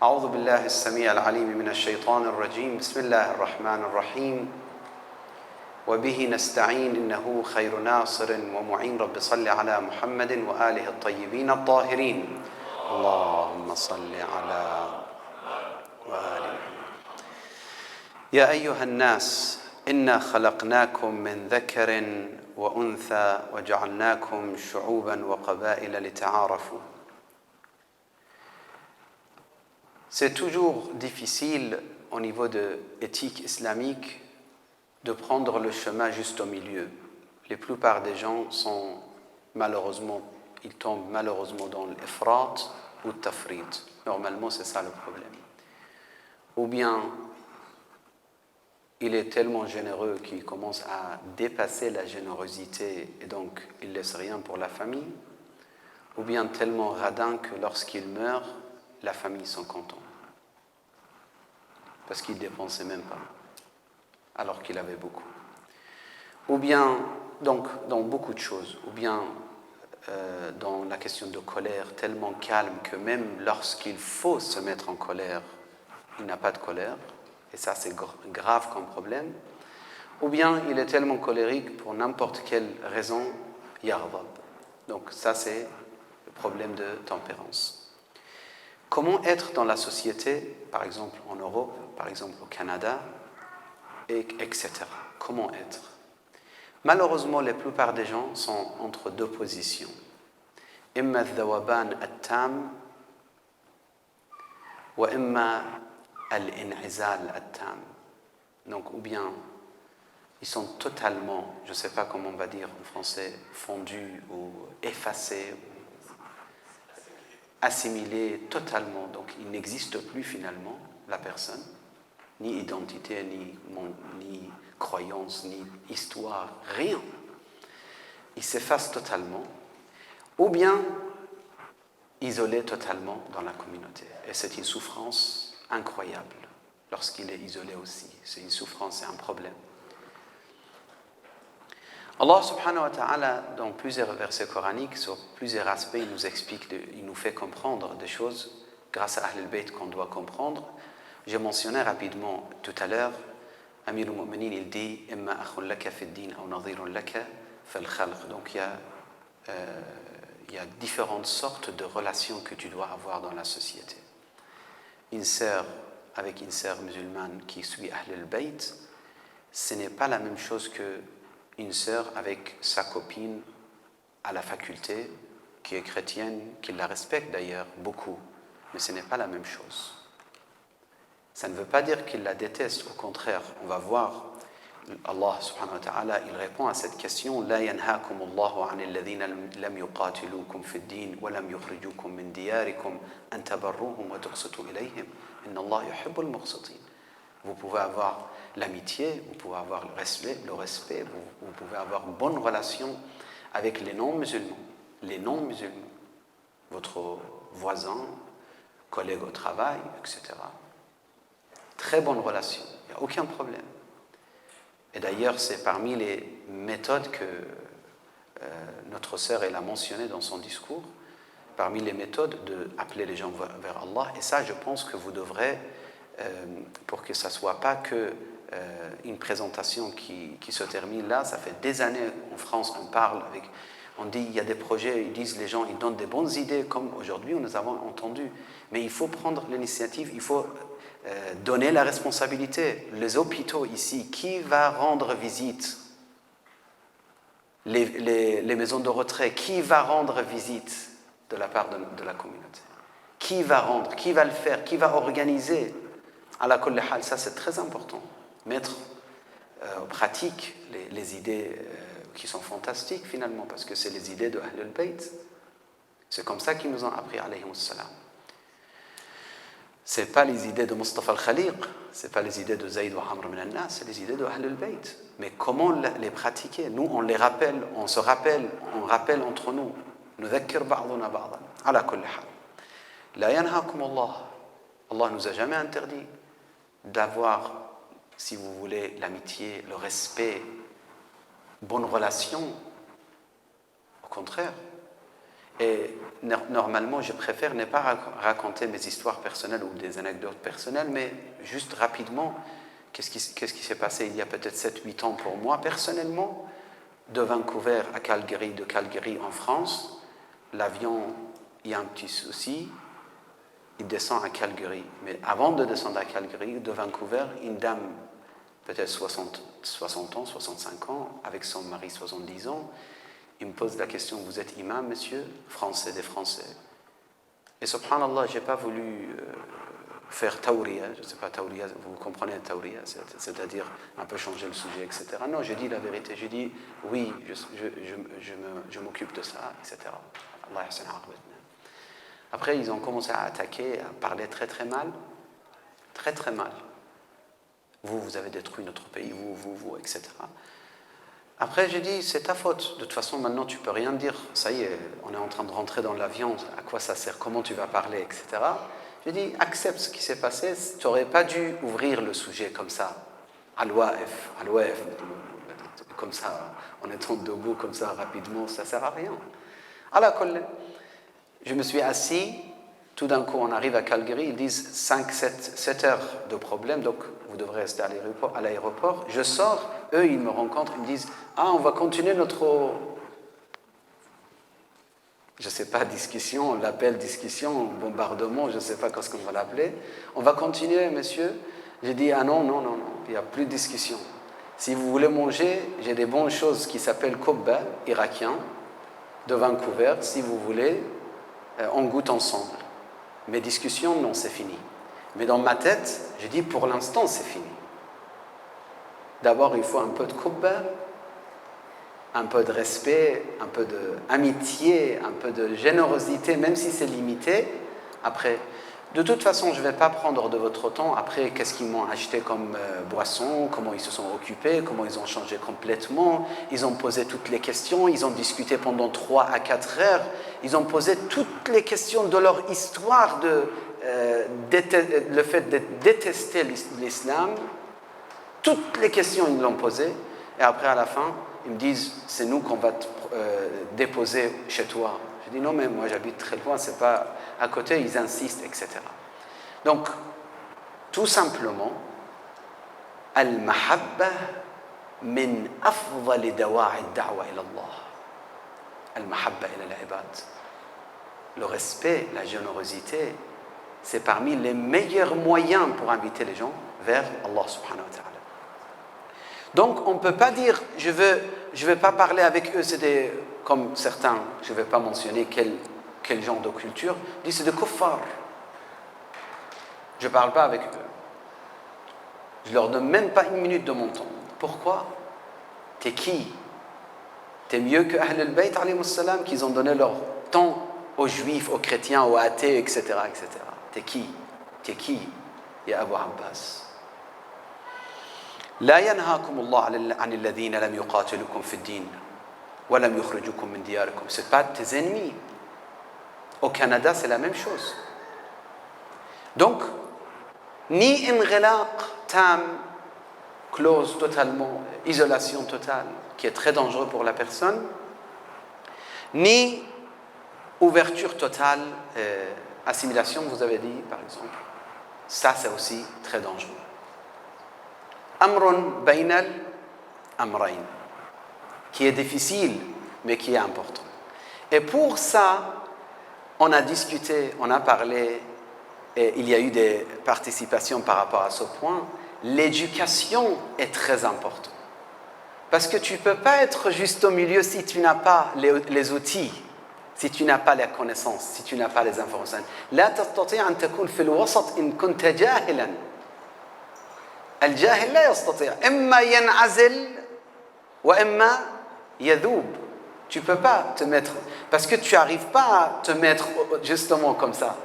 أعوذ بالله السميع العليم من الشيطان الرجيم بسم الله الرحمن الرحيم وبه نستعين إنه خير ناصر ومعين رب صل على محمد وآله الطيبين الطاهرين اللهم صل على وآل محمد يا أيها الناس إنا خلقناكم من ذكر وأنثى وجعلناكم شعوبا وقبائل لتعارفوا. C'est toujours difficile au niveau de l'éthique islamique de prendre le chemin juste au milieu. La plupart des gens sont malheureusement, ils tombent malheureusement dans l'ifrat ou le tafrit. Normalement, c'est ça le problème. Ou bien, il est tellement généreux qu'il commence à dépasser la générosité et donc il ne laisse rien pour la famille. Ou bien tellement radin que lorsqu'il meurt, la famille sont contents. Parce qu'il ne dépensait même pas, alors qu'il avait beaucoup. Ou bien, donc, dans beaucoup de choses, ou bien dans la question de colère, tellement calme que même lorsqu'il faut se mettre en colère, il n'a pas de colère, et ça c'est grave comme problème. Ou bien il est tellement colérique pour n'importe quelle raison, yardab. Donc ça c'est le problème de tempérance. Comment être dans la société, par exemple en Europe, par exemple au Canada, etc. Comment être? Malheureusement, la plupart des gens sont entre deux positions. Imma al-dhawaban al-tam wa imma al-in'izal al-tam. Donc, ou bien ils sont totalement, je ne sais pas comment on va dire en français, fondus ou effacés, assimilés totalement. Donc, il n'existe plus finalement la personne, ni identité, ni croyance, ni histoire, rien. Il s'efface totalement, ou bien isolé totalement dans la communauté. Et c'est une souffrance incroyable lorsqu'il est isolé aussi. C'est une souffrance, c'est un problème. Allah subhanahu wa ta'ala, dans plusieurs versets coraniques, sur plusieurs aspects, il nous explique, il nous fait comprendre des choses grâce à Ahl al-Bayt qu'on doit comprendre. J'ai mentionné rapidement tout à l'heure, Amir al-Mu'minin, il dit « Imma akhun laka fi ad-din ou nadhirun laka fal khalq ». Donc il y a différentes sortes de relations que tu dois avoir dans la société. Une sœur avec une sœur musulmane qui suit Ahl al-Bayt, ce n'est pas la même chose qu'une sœur avec sa copine à la faculté, qui est chrétienne, qui la respecte d'ailleurs beaucoup, mais ce n'est pas la même chose. Ça ne veut pas dire qu'il la déteste, au contraire, on va voir, Allah subhanahu wa ta'ala, il répond à cette question, « La yanhaakum Allahu an alladhina lam yuqatilukum fi ad-din wa lam yukhrijukum min diyarikum an tabarruhum wa tuqsitu ilayhim, inna Allah yuhibbul muqsitin » Vous pouvez avoir l'amitié, vous pouvez avoir le respect, vous pouvez avoir une bonne relation avec les non-musulmans, votre voisin, collègue au travail, etc. Très bonne relation, il n'y a aucun problème. Et d'ailleurs, c'est parmi les méthodes que notre sœur elle a mentionné dans son discours, parmi les méthodes d'appeler les gens vers Allah. Et ça, je pense que vous devrez, pour que ça ne soit pas une présentation qui se termine là, ça fait des années en France, on dit il y a des projets, ils disent les gens, ils donnent des bonnes idées, comme aujourd'hui nous avons entendu. Mais il faut prendre l'initiative, il faut donner la responsabilité. Les hôpitaux ici, qui va rendre visite? Les maisons de retrait, qui va rendre visite de la part de la communauté? Qui va rendre? Qui va le faire? Qui va organiser? À la kulli hal, ça c'est très important. Mettre en pratique les idées qui sont fantastiques finalement, parce que c'est les idées de Ahl al-Bayt. C'est comme ça qu'ils nous ont appris, alayhi salam. Ce n'est pas les idées de Mustafa al-Khaliq, ce n'est pas les idées de Zayd ou Amr min al-Nas, c'est les idées de Ahl al-Bayt. Mais comment les pratiquer? Nous, on les rappelle, on rappelle entre nous. Nudhakkir ba'duna ba'dan. Ala kulli hal. La yanhaakum Allah. Allah nous a jamais interdit d'avoir, si vous voulez, l'amitié, le respect, bonne relation. Au contraire. Et normalement, je préfère ne pas raconter mes histoires personnelles ou des anecdotes personnelles, mais juste rapidement, qu'est-ce qui s'est passé il y a peut-être 7-8 ans pour moi, personnellement, de Vancouver à Calgary, de Calgary en France, l'avion, il y a un petit souci, il descend à Calgary. Mais avant de descendre à Calgary, de Vancouver, une dame, peut-être 60 ans, 65 ans, avec son mari 70 ans, il me pose la question, vous êtes imam, monsieur? Français, des Français. Et subhanallah, je n'ai pas voulu faire tawriya, je ne sais pas, tawriya, vous comprenez tawriya, c'est-à-dire un peu changer le sujet, etc. Non, je dis la vérité, je dis oui, je m'occupe de ça, etc. Allah yahsan aqbatna. Après, ils ont commencé à attaquer, à parler très très mal, très très mal. Vous avez détruit notre pays, vous, etc. Après, j'ai dit, c'est ta faute. De toute façon, maintenant, tu ne peux rien dire. Ça y est, on est en train de rentrer dans l'avion. À quoi ça sert? Comment tu vas parler, etc. J'ai dit, accepte ce qui s'est passé. Tu n'aurais pas dû ouvrir le sujet comme ça. Al-Wa'if, comme ça, en étant debout, comme ça, rapidement, ça ne sert à rien. Je me suis assis. Tout d'un coup, on arrive à Calgary. Ils disent 7 heures de problème. Donc, vous devrez rester à l'aéroport. Je sors. Eux, ils me rencontrent, ils me disent « Ah, on va continuer notre, je ne sais pas, discussion, on l'appelle discussion, bombardement, je ne sais pas ce qu'on va l'appeler. On va continuer, monsieur ?» J'ai dit « Ah non, il n'y a plus de discussion. Si vous voulez manger, j'ai des bonnes choses qui s'appellent kobba, irakien, de Vancouver. Si vous voulez, on goûte ensemble. Mes discussions, non, c'est fini. Mais dans ma tête, j'ai dit « Pour l'instant, c'est fini. » D'abord, il faut un peu de kubba, un peu de respect, un peu d'amitié, un peu de générosité, même si c'est limité. Après, de toute façon, je ne vais pas prendre de votre temps. Après, qu'est-ce qu'ils m'ont acheté comme boisson, comment ils se sont occupés, comment ils ont changé complètement. Ils ont posé toutes les questions, ils ont discuté pendant 3 à 4 heures. Ils ont posé toutes les questions de leur histoire, le fait de détester l'islam. Toutes les questions, ils l'ont posées. Et après, à la fin, ils me disent, c'est nous qu'on va te déposer chez toi. Je dis, non, mais moi, j'habite très loin, c'est pas à côté, ils insistent, etc. Donc, tout simplement, al-mahabba min afdali dawa'i ad-da'wa ila Allah. Al-mahabba ila al-ibad. Le respect, la générosité, c'est parmi les meilleurs moyens pour inviter les gens vers Allah subhanahu wa ta'ala. Donc, on ne peut pas dire, je vais pas parler avec eux, c'est comme certains, je ne vais pas mentionner quel genre de culture, disent c'est des kuffar. Je ne parle pas avec eux. Je ne leur donne même pas 1 minute de mon temps. Pourquoi? T'es qui? T'es mieux que Ahl al-Bayt, alayhi salam, qu'ils ont donné leur temps aux juifs, aux chrétiens, aux athées, etc. etc. T'es qui? T'es qui? Ya Abu Abbas. لا ينهاكم الله عن الذين لم يقاتلوكم في الدين ولم يخرجوكم من دياركم. C'est pas tes ennemis. Au Canada, c'est la même chose. Donc, ni inghilaq tam, close totalement, isolation totale, qui est très dangereux pour la personne, ni ouverture totale, assimilation, vous avez dit, par exemple. Ça, c'est aussi très dangereux. Amrun bainal amrayn, qui est difficile, mais qui est important. Et pour ça, on a discuté, on a parlé, et il y a eu des participations par rapport à ce point. L'éducation est très importante. Parce que tu ne peux pas être juste au milieu si tu n'as pas les outils, si tu n'as pas les connaissances, si tu n'as pas les informations. لا تستطيع أن تكون في الوسط إن كنت جاهلا. الجاهل لا يستطيع. إما ينعزل وإما يذوب. Tu ne peux pas te mettre, parce que tu n'arrives pas à te mettre justement comme ça.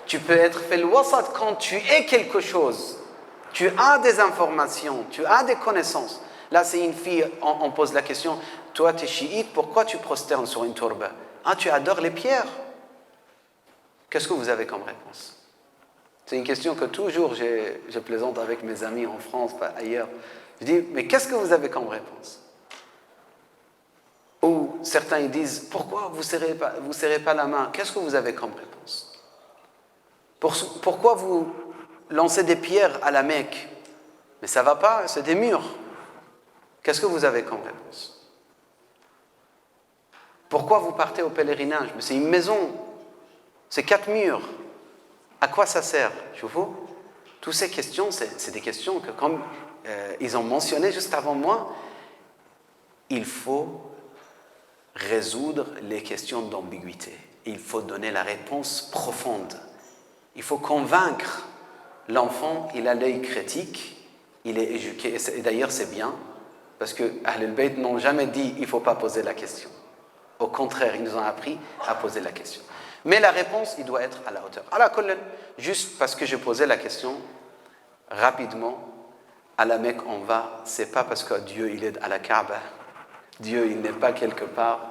Tu peux être fait le wasat quand tu es quelque chose. Tu as des informations, tu as des connaissances. Là, c'est une fille, on pose la question, toi, tu es chiite, pourquoi tu prosternes sur une tourbe? Ah, tu adores les pierres. Qu'est-ce que vous avez comme réponse? C'est une question que toujours je plaisante avec mes amis en France, pas ailleurs. Je dis, mais qu'est-ce que vous avez comme réponse? Ou certains ils disent, pourquoi vous ne serrez pas la main? Qu'est-ce que vous avez comme réponse? Pourquoi vous lancez des pierres à la Mecque? Mais ça ne va pas, c'est des murs. Qu'est-ce que vous avez comme réponse? Pourquoi vous partez au pèlerinage? Mais c'est une maison, c'est 4 murs. À quoi ça sert? Je vous? Toutes ces questions, c'est des questions que, comme ils ont mentionné juste avant moi, il faut résoudre les questions d'ambiguïté. Il faut donner la réponse profonde. Il faut convaincre l'enfant, il a l'œil critique, il est éduqué, et d'ailleurs c'est bien, parce que Ahl al-Bayt n'ont jamais dit il ne faut pas poser la question. Au contraire, ils nous ont appris à poser la question. Mais la réponse, il doit être à la hauteur. Alors, juste parce que j'ai posé la question, rapidement, à la Mecque, on va, c'est pas parce que Dieu, il est à la Kaaba, Dieu, il n'est pas quelque part,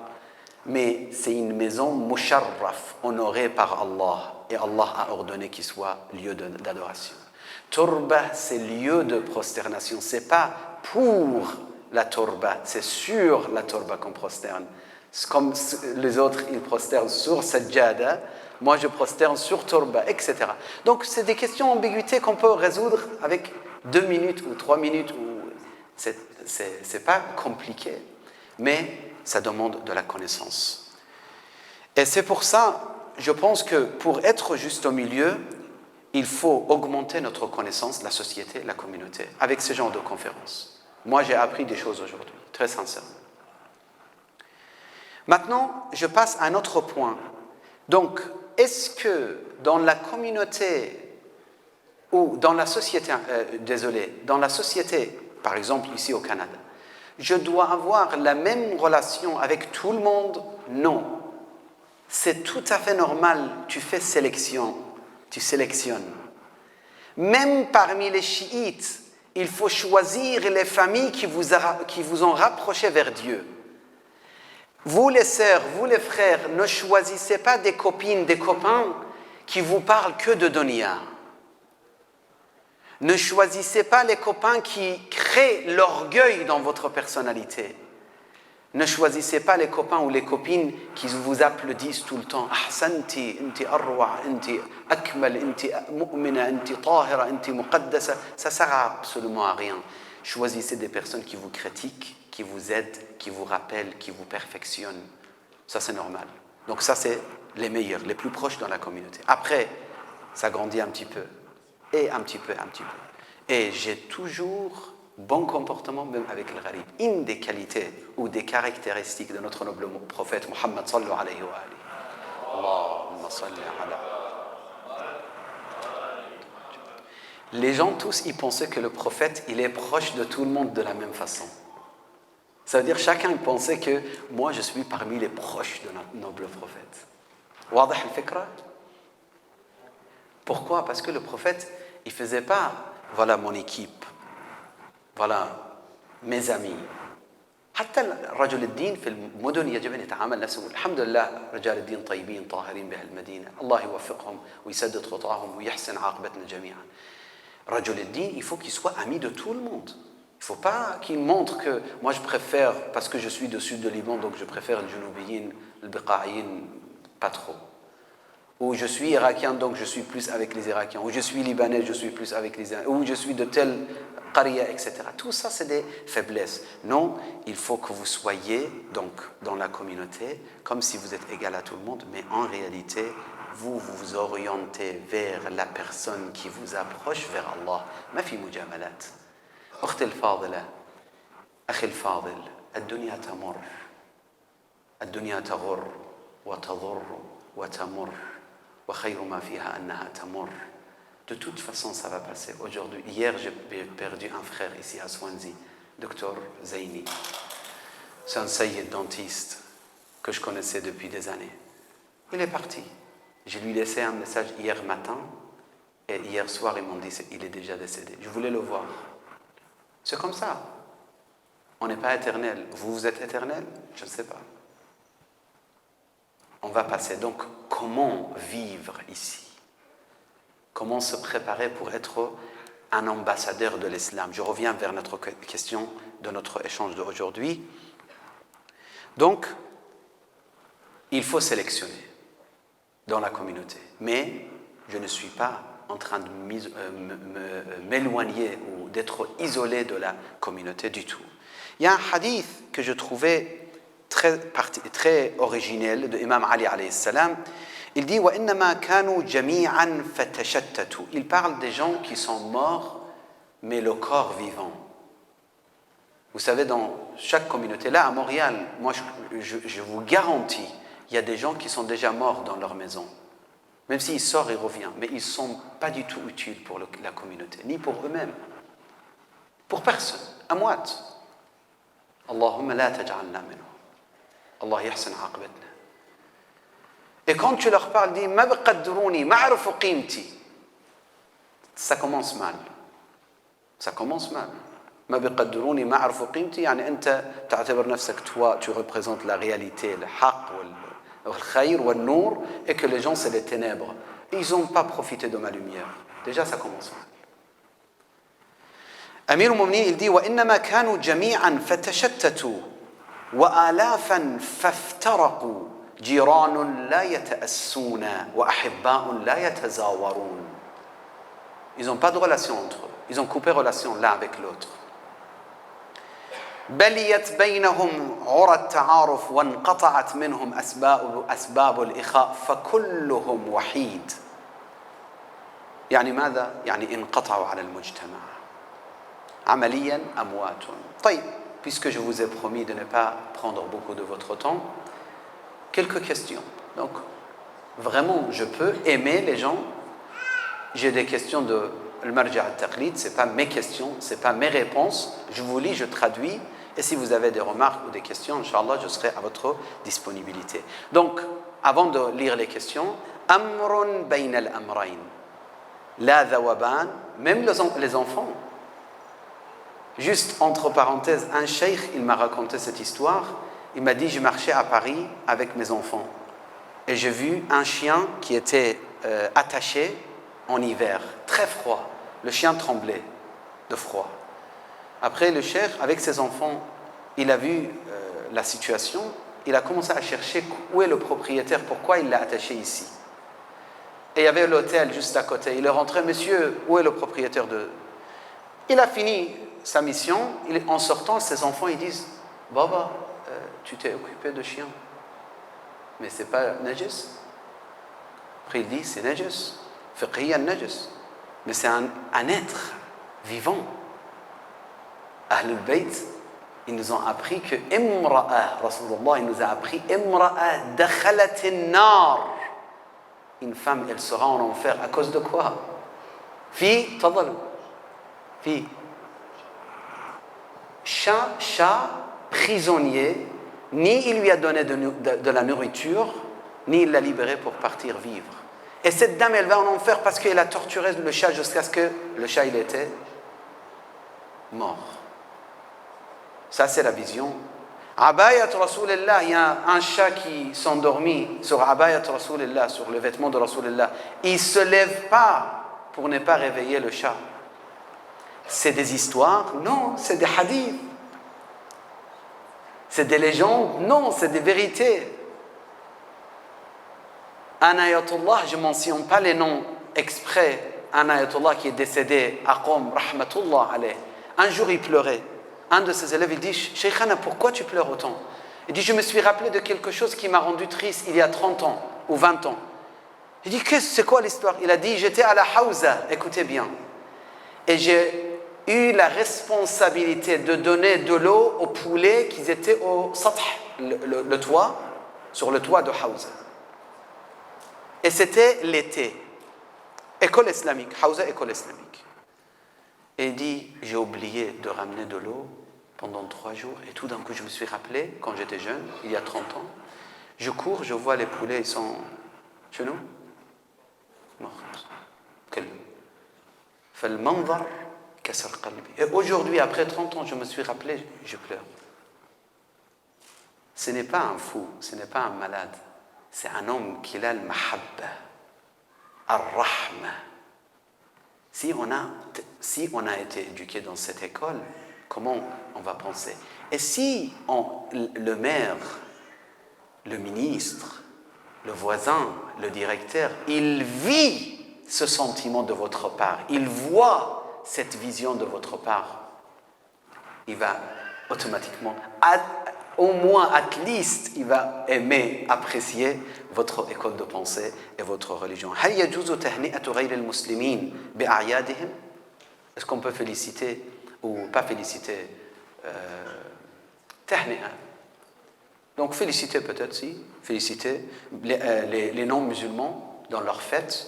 mais c'est une maison musharraf, honorée par Allah, et Allah a ordonné qu'il soit lieu d'adoration. Turba, c'est lieu de prosternation, c'est pas pour la turba, c'est sur la turba qu'on prosterne. C'est comme les autres, ils prosternent sur sajjada, moi je prosterne sur turba, etc. Donc c'est des questions d'ambiguïté qu'on peut résoudre avec 2 minutes ou 3 minutes, c'est pas compliqué, mais ça demande de la connaissance. Et c'est pour ça, je pense que pour être juste au milieu, il faut augmenter notre connaissance de la société, la communauté, avec ce genre de conférences. Moi, j'ai appris des choses aujourd'hui, très sincèrement. Maintenant, je passe à un autre point. Donc, est-ce que dans la communauté ou dans la société, dans la société, par exemple ici au Canada, je dois avoir la même relation avec tout le monde? Non. C'est tout à fait normal, tu fais sélection, tu sélectionnes. Même parmi les chiites, il faut choisir les familles qui vous ont rapproché vers Dieu. Vous les sœurs, vous les frères, ne choisissez pas des copines, des copains qui vous parlent que de dunya. Ne choisissez pas les copains qui créent l'orgueil dans votre personnalité. Ne choisissez pas les copains ou les copines qui vous applaudissent tout le temps. Ahsanti, inti arwa, inti akmal, inti mu'mina, inti tahira, inti muqaddasa. Ça ne sert absolument à rien. Choisissez des personnes qui vous critiquent, qui vous aident, qui vous rappellent, qui vous perfectionnent. Ça, c'est normal. Donc ça, c'est les meilleurs, les plus proches dans la communauté. Après, ça grandit un petit peu. Et un petit peu. Et j'ai toujours bon comportement même avec le gharib. Une des qualités ou des caractéristiques de notre noble prophète Muhammad sallallahu alayhi wa alihi. Allahumma salli ala. Les gens tous, ils pensaient que le prophète, il est proche de tout le monde de la même façon. Ça veut dire chacun il pensait que moi je suis parmi les proches de notre noble prophète. Wadah al-fikra? Pourquoi? Parce que le prophète, il ne faisait pas, voilà mon équipe, voilà mes amis. حتى رجل الدين في المدن يجب أن يتعامل نفسه. الحمد لله رجال الدين طيبين طاهرين بهالمدينة. الله يوفقهم ويسدد خطاهم ويحسن عاقبتنا جميعا. رجل الدين, il faut qu'il soit ami de tout le monde. Il ne faut pas qu'il montre que moi je préfère, parce que je suis du sud de Liban, donc je préfère le Junoubiyin, le Biqa'iyin, pas trop. Ou je suis irakien, donc je suis plus avec les Irakiens. Ou je suis libanais, je suis plus avec les Iraniens. Ou je suis de telle qaria, etc. Tout ça, c'est des faiblesses. Non, il faut que vous soyez donc dans la communauté comme si vous êtes égal à tout le monde, mais en réalité, vous vous orientez vers la personne qui vous approche vers Allah. ما في مجاملات. أختي الفاضلة، أخي الفاضل، الدنيا تمر، الدنيا تغر وتضر وتمر. De toute façon, ça va passer. Aujourd'hui, hier, j'ai perdu un frère ici à Swansea, Dr Zaini. C'est un sayyid dentiste que je connaissais depuis des années. Il est parti. Je lui ai laissé un message hier matin et hier soir, ils m'ont dit qu'il est déjà décédé. Je voulais le voir. C'est comme ça. On n'est pas éternel. Vous êtes éternel? Je ne sais pas. On va passer. Donc, comment vivre ici? Comment se préparer pour être un ambassadeur de l'islam? Je reviens vers notre question de notre échange d'aujourd'hui. Donc, il faut sélectionner dans la communauté. Mais je ne suis pas en train de m'éloigner ou d'être isolé de la communauté du tout. Il y a un hadith que je trouvais très originel de Imam Ali alayhi salam. Il dit وَإِنَّمَا كَانُوا جَمِيعًا فَتَشَتَّتُوا. Il parle des gens qui sont morts, mais le corps vivant. Vous savez, dans chaque communauté, là à Montréal, moi je vous garantis, il y a des gens qui sont déjà morts dans leur maison. Même s'ils sortent et reviennent, mais ils ne sont pas du tout utiles pour la communauté, ni pour eux-mêmes. Pour personne. Amwat. Allahumma la taj'alna minhum. Allah yahsan aqbatna. Et quand tu leur parles, dis ma biqadruni ma'arfu qimti. Ça commence mal. Ça commence mal. ما بيقدروني ما عرفوا قيمتي يعني أنت تعتبر نفسك toi tu représentes la réalité le haq le khayr le nour et que les gens c'est les ténèbres et ils n'ont pas profité de ma lumière déjà ça commence mal أمير المؤمنين il dit وإنما كانوا جميعا فتشتتوا وآلافا فافترقوا جيران لا يتأسون وأحباء لا يتزاورون ils n'ont pas de relation entre eux ils ont coupé relation l'un avec l'autre بليت بينهم عرى التعارف وانقطعت منهم أسباب الإخاء فكلهم وحيد يعني ماذا؟ يعني انقطعوا على المجتمع عمليا أموات طيب puisque je vous ai promis de ne pas prendre beaucoup de votre temps quelques questions donc vraiment je peux aimer les gens j'ai des questions de le marja' al-taqlid, ce n'est pas mes questions, ce n'est pas mes réponses. Je vous lis, je traduis. Et si vous avez des remarques ou des questions, Inch'Allah, je serai à votre disponibilité. Donc, avant de lire les questions, Amrun bayna al-amrayn. La dhawaban, même les enfants. Juste entre parenthèses, un cheikh, il m'a raconté cette histoire. Il m'a dit, je marchais à Paris avec mes enfants. Et j'ai vu un chien qui était attaché en hiver, très froid. Le chien tremblait de froid. Après, le cheikh, avec ses enfants, il a vu la situation, il a commencé à chercher où est le propriétaire, pourquoi il l'a attaché ici. Et il y avait l'hôtel juste à côté. Il est rentré, monsieur, où est le propriétaire de... Il a fini sa mission, en sortant, ses enfants, ils disent, Baba, tu t'es occupé de chien. Mais c'est pas najis. Après, il dit, c'est najis. Fiqhiyan najis. Mais c'est un être vivant. Ahlul Bayt, ils nous ont appris que Imra'a, Rasulullah, il nous a appris Imra'a dakhalat an-nar. Une femme, elle sera en enfer à cause de quoi? Fi, tadal. Fi. Chat prisonnier, ni il lui a donné de la nourriture, ni il l'a libéré pour partir vivre. Et cette dame, elle va en enfer parce qu'elle a torturé le chat jusqu'à ce que le chat, il était mort. Ça, c'est la vision. Abayat Rasulullah, il y a un chat qui s'endormit sur Abayat Rasulullah, sur le vêtement de Rasulullah. Il ne se lève pas pour ne pas réveiller le chat. C'est des histoires? Non, c'est des hadiths. C'est des légendes? Non, c'est des vérités. Un ayatollah, je ne mentionne pas les noms exprès, un ayatollah qui est décédé, Aqom, rahmatullah alayh. Un jour, il pleurait. Un de ses élèves, il dit, Shaykhana, pourquoi tu pleures autant? Il dit, je me suis rappelé de quelque chose qui m'a rendu triste il y a 30 ans ou 20 ans. Il dit, c'est quoi l'histoire? Il a dit, j'étais à la Hawza, écoutez bien, et j'ai eu la responsabilité de donner de l'eau aux poulets qui étaient au sath, le toit, sur le toit de Hawza. Et c'était l'été. École islamique, Hawza, école islamique. Et il dit, j'ai oublié de ramener de l'eau pendant 3 jours. Et tout d'un coup, je me suis rappelé, quand j'étais jeune, il y a 30 ans, je cours, je vois les poulets, ils sont chez nous, morts. Et aujourd'hui, après 30 ans, je me suis rappelé, je pleure. Ce n'est pas un fou, ce n'est pas un malade. C'est un homme qui a le mahabba, al-rahma. Si on a été éduqué dans cette école, comment on va penser? Et si le maire, le ministre, le voisin, le directeur, il vit ce sentiment de votre part, il voit cette vision de votre part. Il va automatiquement, au moins, at least, il va aimer, apprécier votre école de pensée et votre religion. هل يجوز تهنئة غير المسلمين بأعيادهم? Est-ce qu'on peut féliciter ou pas féliciter تهنئة? Donc féliciter peut-être, si, féliciter les non-musulmans dans leurs fêtes,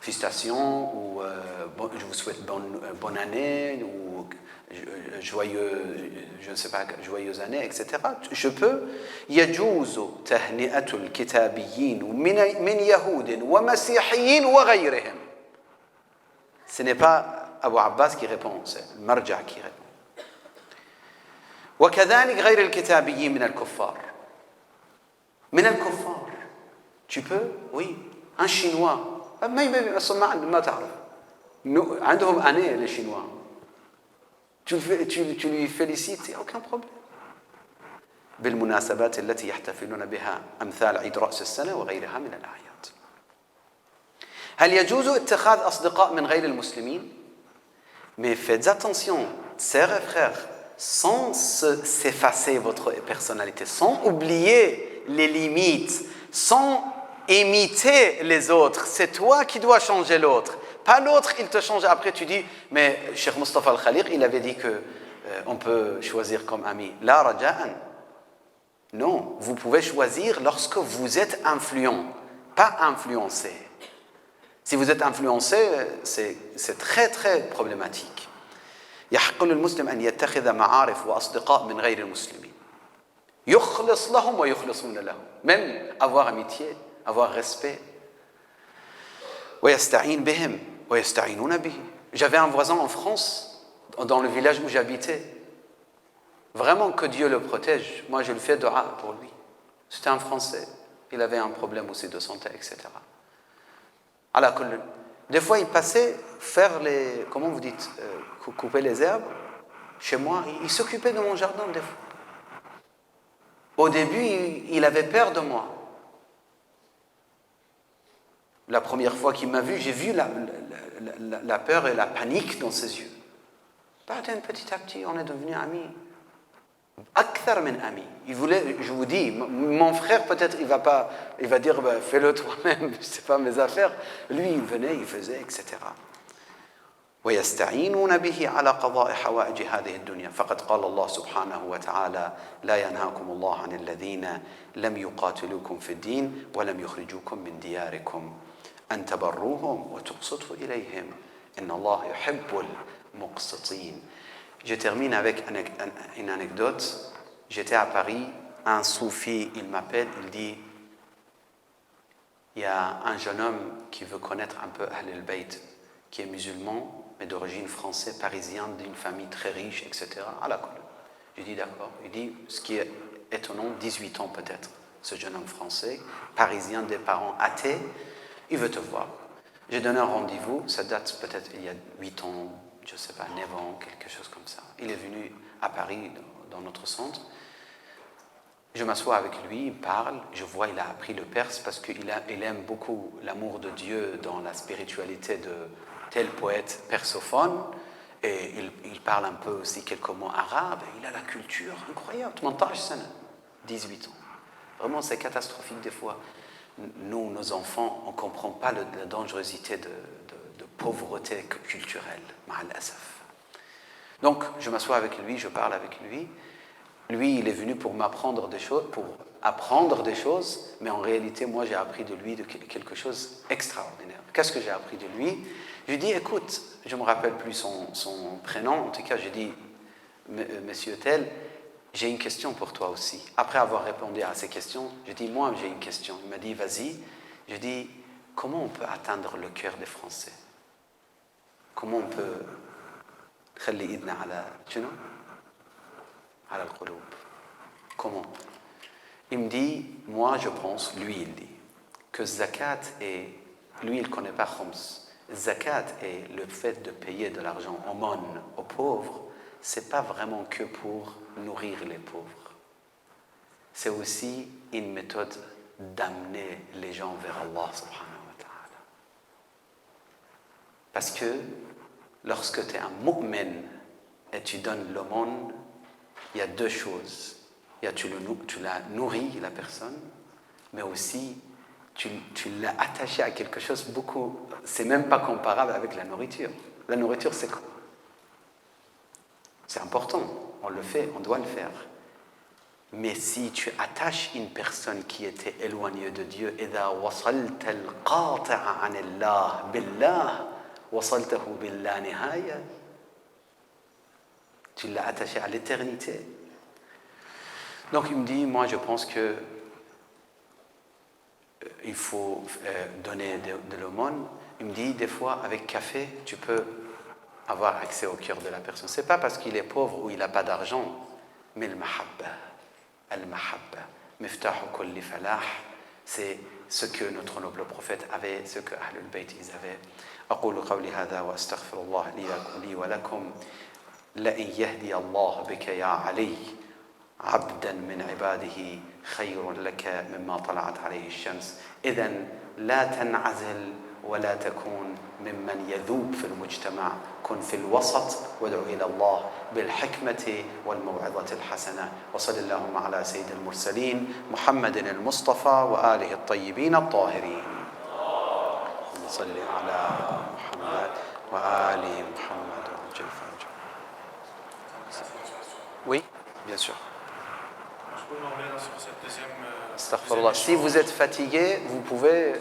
félicitations, ou je vous souhaite bonne année, ou je ne sais pas, joyeuse année, etc. Je peux. يجوز تهنئة الكتابيين من يهود ومسيحيين وغيرهم. Ce n'est pas Abu Abbas qui répond, c'est Marja qui répond. وكذلك غير الكتابيين من الكفار. من الكفار. Tu peux, oui, un Chinois. ما تعرف. عندهم année les Chinois. Tu lui félicites, il n'y a aucun problème. بالمناسبات التي يحتفلون بها أمثال عيد رأس السنة وغيرها من الأعياد. هل يجوز اتخاذ أصدقاء من غير المسلمين؟ Mais faites attention, sœurs et frères, sans s'effacer votre personnalité, sans oublier les limites, sans imiter les autres. C'est toi qui dois changer l'autre. Pas l'autre, il te change. Après, tu dis, mais Cheikh Mustafa Al-Khaliq, il avait dit qu'on peut choisir comme ami. La raja'an. Non, vous pouvez choisir lorsque vous êtes influent, pas influencé. Si vous êtes influencé, c'est très très problématique. يحق للمسلم أن يتخذ معارف وأصدقاء من غير المسلمين. يخلص لهم ويخلصون له. Même avoir amitié, avoir respect. ويستعين بهم ويستعينون به. J'avais un voisin en France, dans le village où j'habitais. Vraiment que Dieu le protège. Moi, je le fais dua pour lui. C'était un Français. Il avait un problème aussi de santé, etc. Des fois, il passait faire les... Comment vous dites couper les herbes. Chez moi, il s'occupait de mon jardin des fois. Au début, il avait peur de moi. La première fois qu'il m'a vu, j'ai vu la peur et la panique dans ses yeux. Petit à petit, on est devenus amis. Akthar min ami. Il voulait, je vous dis, mon frère peut-être il va dire fais-le toi-même, c'est pas mes affaires. Lui il venait, il faisait, etc. ويستعينون به على قضاء حوائج هذه الدنيا فقد قال الله سبحانه وتعالى لا ينهاكم الله عن الذين لم يقاتلوكم في الدين ولم يخرجوكم من دياركم أن تبروهم وتقسطوا إليهم إن الله يحب المقسطين. Je termine avec une anecdote. J'étais à Paris, un soufi, il m'appelle, il dit il y a un jeune homme qui veut connaître un peu Ahl al-Bayt, qui est musulman, mais d'origine française, parisien, d'une famille très riche, etc. Je dis d'accord. Il dit, ce qui est étonnant, 18 ans peut-être, ce jeune homme français, parisien, des parents athées, il veut te voir. J'ai donné un rendez-vous, ça date peut-être il y a 8 ans, je ne sais pas, 9 ans, quelque chose comme ça. Il est venu à Paris, dans notre centre. Je m'assois avec lui, il parle, je vois il a appris le perse parce qu'il aime beaucoup l'amour de Dieu dans la spiritualité de tel poète persophone. Et il parle un peu aussi quelques mots arabes. Il a la culture incroyable. 18 ans. Vraiment, c'est catastrophique des fois. Nous, nos enfants, on ne comprend pas la dangerosité de pauvreté culturelle, ma'al asaf. Donc, je m'assois avec lui, je parle avec lui. Lui, il est venu pour m'apprendre des choses, pour apprendre des choses, mais en réalité, moi, j'ai appris de lui quelque chose d'extraordinaire. Qu'est-ce que j'ai appris de lui? Je lui ai dit, écoute, je ne me rappelle plus son prénom, en tout cas, j'ai dit, monsieur tel, j'ai une question pour toi aussi. Après avoir répondu à ces questions, j'ai dit, moi, j'ai une question. Il m'a dit, vas-y. J'ai dit, comment on peut atteindre le cœur des Français? Comment on peut خلي إيدنا على شنو؟ على القلوب. Comment? Il me dit, moi je pense, lui il dit, que zakat est, lui il ne connaît pas khums. Zakat est le fait de payer de l'argent en aumône aux pauvres, c'est pas vraiment que pour nourrir les pauvres. C'est aussi une méthode d'amener les gens vers Allah subhanahu wa ta'ala. Parce que lorsque tu es un mu'min et tu donnes l'aumône, il y a deux choses. Tu la nourris, la personne, mais aussi tu l'as attaché à quelque chose beaucoup... C'est même pas comparable avec la nourriture. La nourriture, c'est quoi? C'est important, on le fait, on doit le faire. Mais si tu attaches une personne qui était éloignée de Dieu, إذا وصلت القاطع عن الله بالله وصلته باللا نهاية, tu l'as attaché à l'éternité. Donc il me dit, moi je pense que il faut donner de l'aumône. Il me dit, des fois avec café, tu peux avoir accès au cœur de la personne. Ce n'est pas parce qu'il est pauvre ou il n'a pas d'argent, mais le mahabba. Al-mahabba, miftahu kulli falah, c'est ce que notre noble prophète avait, ce que Ahlul Bayt ils avaient. أقول قولي هذا وأستغفر الله لي ولكم لئن يهدي الله بك يا علي عبدا من عباده خير لك مما طلعت عليه الشمس إذن لا تنعزل ولا تكون ممن يذوب في المجتمع كن في الوسط وادع إلى الله بالحكمة والموعظة الحسنة وصل اللهم على سيد المرسلين محمد المصطفى وآله الطيبين الطاهرين صل على محمد وآل محمد وعجل فرجه. Oui, bien sûr. Astaghfirullah. Si vous êtes fatigué, vous pouvez...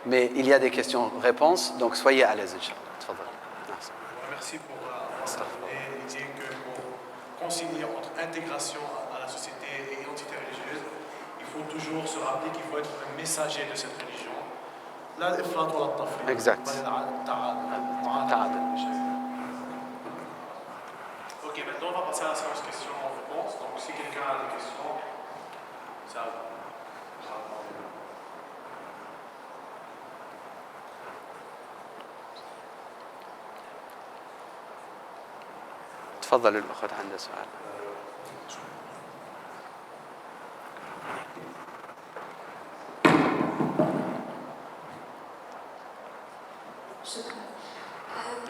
Mais il y a des questions-réponses, donc soyez à l'aise, Inch'Allah. Merci pour l'idée que pour concilier entre intégration à la société et identité religieuse, il faut toujours se rappeler qu'il faut être un messager de cette religion. Exact. Ok, maintenant on va passer à la séance questions-réponses. Donc si quelqu'un a des questions, ça va. تفضل الأخت عنده سؤال.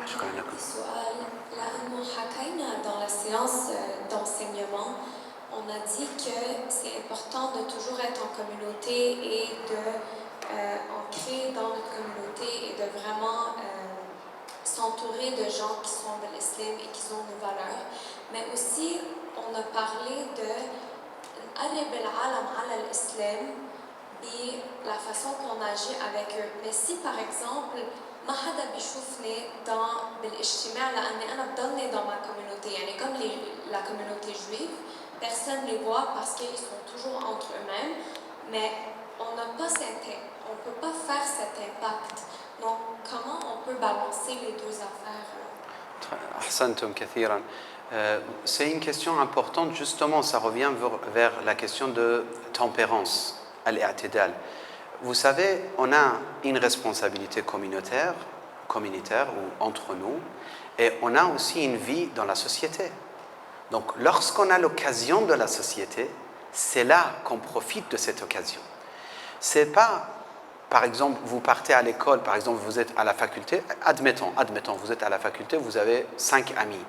شكرا لكم. سؤال لأنه حكينا dans la séance d'enseignement, on a dit que c'est important de toujours être en communauté et de ancrer dans la communauté et de vraiment s'entourer de gens qui sont de l'islam et qui ont nos valeurs. Mais aussi, on a parlé de نقرب العالم على الإسلام بلا façon qu'on agit avec eux. Mais si par exemple ما حدا بيشوفني بالاجتماع لأني أنا بضلني dans ma communauté, يعني comme la communauté juive, personne ne les voit parce qu'ils sont toujours entre eux-mêmes, mais on ne peut pas faire cet impact. Donc comment on peut balancer les deux affaires? أحسنتم كثيرا. C'est une question importante, justement, ça revient vers la question de tempérance, al-i'tidal. Vous savez, on a une responsabilité communautaire ou entre nous, et on a aussi une vie dans la société. Donc, lorsqu'on a l'occasion de la société, c'est là qu'on profite de cette occasion. C'est pas, par exemple, vous partez à l'école, par exemple, vous êtes à la faculté, admettons, vous êtes à la faculté, vous avez 5 amis.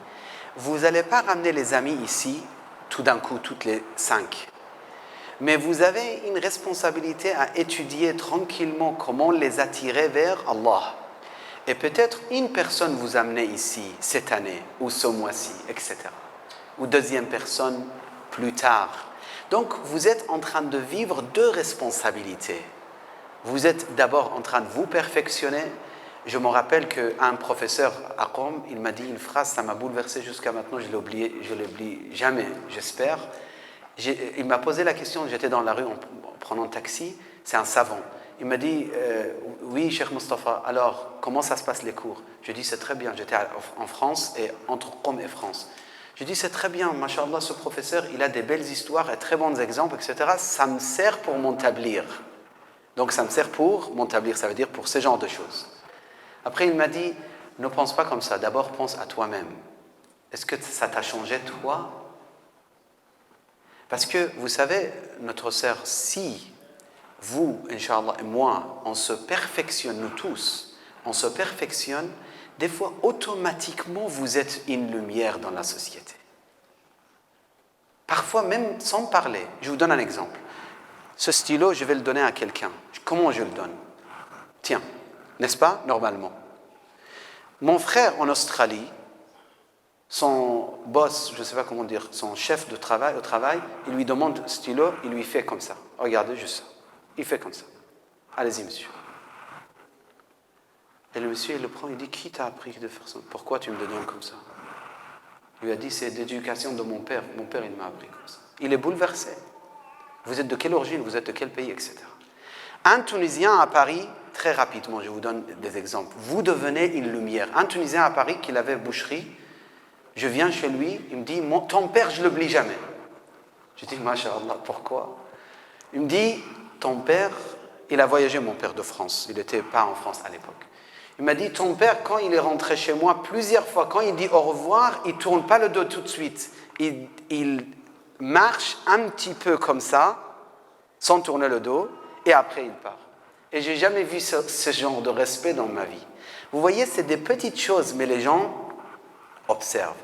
Vous n'allez pas ramener les amis ici, tout d'un coup, toutes les 5. Mais vous avez une responsabilité à étudier tranquillement comment les attirer vers Allah. Et peut-être une personne vous amener ici cette année ou ce mois-ci, etc. Ou deuxième personne plus tard. Donc vous êtes en train de vivre 2 responsabilités. Vous êtes d'abord en train de vous perfectionner. Je me rappelle qu'un professeur à Qom, il m'a dit une phrase, ça m'a bouleversé jusqu'à maintenant, je ne l'oublie jamais, j'espère. Il m'a posé la question, j'étais dans la rue en prenant un taxi, c'est un savant. Il m'a dit, oui, Cheikh Mustafa, alors comment ça se passe les cours? Je dis, c'est très bien, j'étais en France et entre Qom et France. Je dis, c'est très bien, machallah, ce professeur, il a des belles histoires et très bons exemples, etc. Ça me sert pour m'établir. Donc ça me sert pour m'établir, ça veut dire pour ce genre de choses. Après, il m'a dit, ne pense pas comme ça, d'abord pense à toi-même. Est-ce que ça t'a changé, toi? Parce que, vous savez, notre sœur, si vous, Inch'Allah, et moi, on se perfectionne, nous tous, on se perfectionne, des fois, automatiquement, vous êtes une lumière dans la société. Parfois, même sans parler. Je vous donne un exemple. Ce stylo, je vais le donner à quelqu'un. Comment je le donne? Tiens, n'est-ce pas, normalement? Mon frère en Australie, son boss, je ne sais pas comment dire, son chef de travail au travail, il lui demande le stylo, il lui fait comme ça. Regardez juste ça. Il fait comme ça. Allez-y, monsieur. Et le monsieur, il le prend, il dit, qui t'a appris de faire ça? Pourquoi tu me le donnes comme ça? Il lui a dit, c'est l'éducation de mon père. Mon père, il m'a appris comme ça. Il est bouleversé. Vous êtes de quelle origine? Vous êtes de quel pays? Etc. Un Tunisien à Paris, très rapidement, je vous donne des exemples. Vous devenez une lumière. Un Tunisien à Paris qui avait boucherie, je viens chez lui, il me dit, ton père, je ne l'oublie jamais. Je dis, Masha'Allah, pourquoi? Il me dit, ton père, il a voyagé, mon père, de France. Il n'était pas en France à l'époque. Il m'a dit, ton père, quand il est rentré chez moi, plusieurs fois, quand il dit au revoir, il ne tourne pas le dos tout de suite. Il marche un petit peu comme ça, sans tourner le dos, et après il part. Et je n'ai jamais vu ce genre de respect dans ma vie. Vous voyez, c'est des petites choses, mais les gens observent.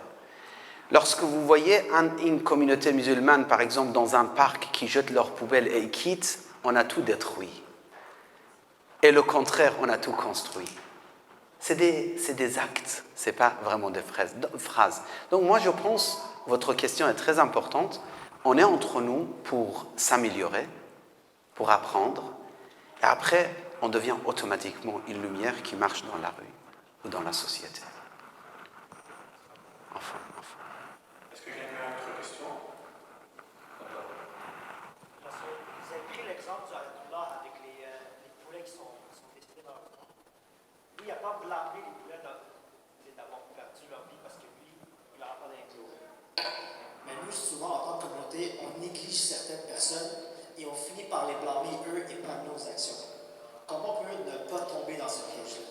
Lorsque vous voyez une communauté musulmane, par exemple, dans un parc, qui jette leurs poubelles et ils quittent, on a tout détruit. Et le contraire, on a tout construit. C'est des actes, ce n'est pas vraiment des phrases. Donc moi, je pense, votre question est très importante. On est entre nous pour s'améliorer, pour apprendre, et après, on devient automatiquement une lumière qui marche dans la rue ou dans la société. Enfin. Est-ce que quelqu'un a une autre question? Vous avez pris l'exemple du Ayatollah avec les poulets qui sont décédés dans leur fond. Lui, il n'a pas blâmé les poulets d'avoir perdu leur vie parce que lui, il n'aura pas d'inclos. Mais nous, souvent, en tant que communauté, on néglige certaines personnes et on finit par les blâmer eux et pas nos actions. Comment on peut ne pas tomber dans ce piège-là?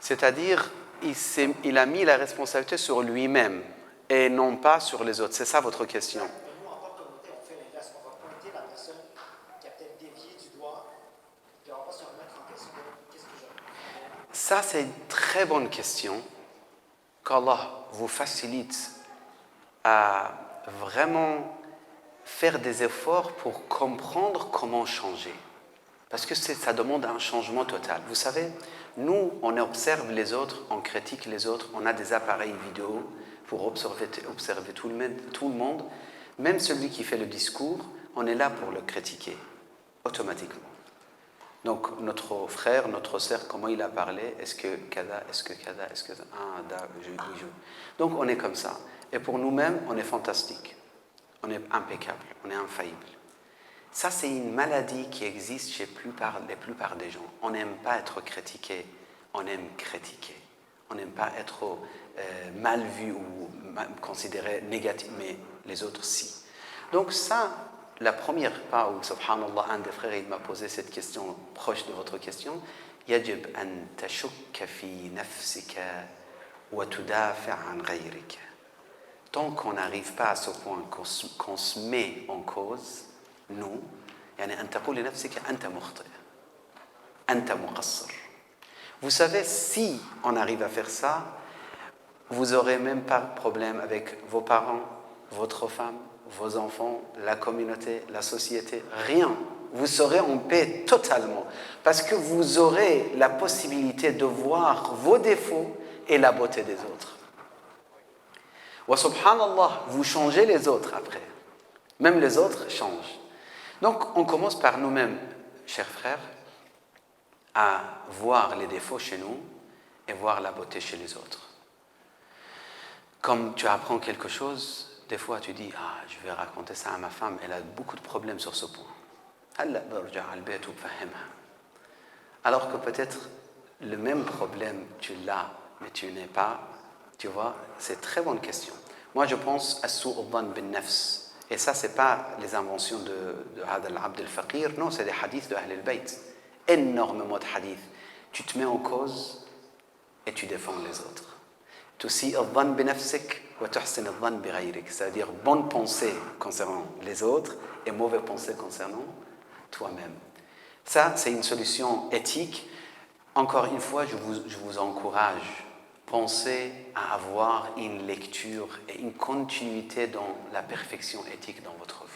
C'est-à-dire, il a mis la responsabilité sur lui-même et non pas sur les autres. C'est ça votre question? Mais nous, en tant que communauté, on fait l'inverse. On va pointer la personne qui a peut-être dévié du doigt et on va se remettre en question. Qu'est-ce que je... Ça, c'est une très bonne question. Qu'Allah vous facilite à vraiment faire des efforts pour comprendre comment changer. Parce que ça demande un changement total. Vous savez, nous, on observe les autres, on critique les autres, on a des appareils vidéo pour observer tout le monde. Même celui qui fait le discours, on est là pour le critiquer, automatiquement. Donc, notre frère, notre sœur, comment il a parlé? Est-ce que kada? Est-ce que kada? Est-ce que... Donc, on est comme ça. Et pour nous-mêmes, on est fantastique. On est impeccable, on est infaillible. Ça, c'est une maladie qui existe chez la plupart des gens. On n'aime pas être critiqué, on aime critiquer. On n'aime pas être mal vu ou considéré négatif, mais les autres, si. Donc ça, la première part où, subhanallah, un des frères, il m'a posé cette question proche de votre question, يجب أن تشك في نفسك وتدافع عن غيرك. Tant qu'on n'arrive pas à ce point qu'on se met en cause, nous, يعني أن تقول لنفسك أنت مخطئ أنت مقصر. Vous savez, si on arrive à faire ça, vous n'aurez même pas de problème avec vos parents, votre femme, vos enfants, la communauté, la société, rien. Vous serez en paix totalement parce que vous aurez la possibilité de voir vos défauts et la beauté des autres. Wa subhanallah, vous changez les autres après. Même les autres changent. Donc, on commence par nous-mêmes, chers frères, à voir les défauts chez nous et voir la beauté chez les autres. Comme tu apprends quelque chose, des fois tu dis, je vais raconter ça à ma femme, elle a beaucoup de problèmes sur ce point. Alors que peut-être le même problème, tu l'as, mais tu n'es pas, tu vois, c'est une très bonne question. Moi, je pense à as-su'u dhann bin nafs. Et ça, ce n'est pas les inventions de Hadal Abd al-Faqir, non, c'est des hadiths de Ahl al-Bayt. Énormément de hadiths. Tu te mets en cause et tu défends les autres. Tusi al-dhann bi nafsik wa tuhsin al-dhann bi ghayrik. C'est-à-dire bonne pensée concernant les autres et mauvaise pensée concernant toi-même. Ça, c'est une solution éthique. Encore une fois, je vous encourage, pensez à avoir une lecture et une continuité dans la perfection éthique dans votre vie.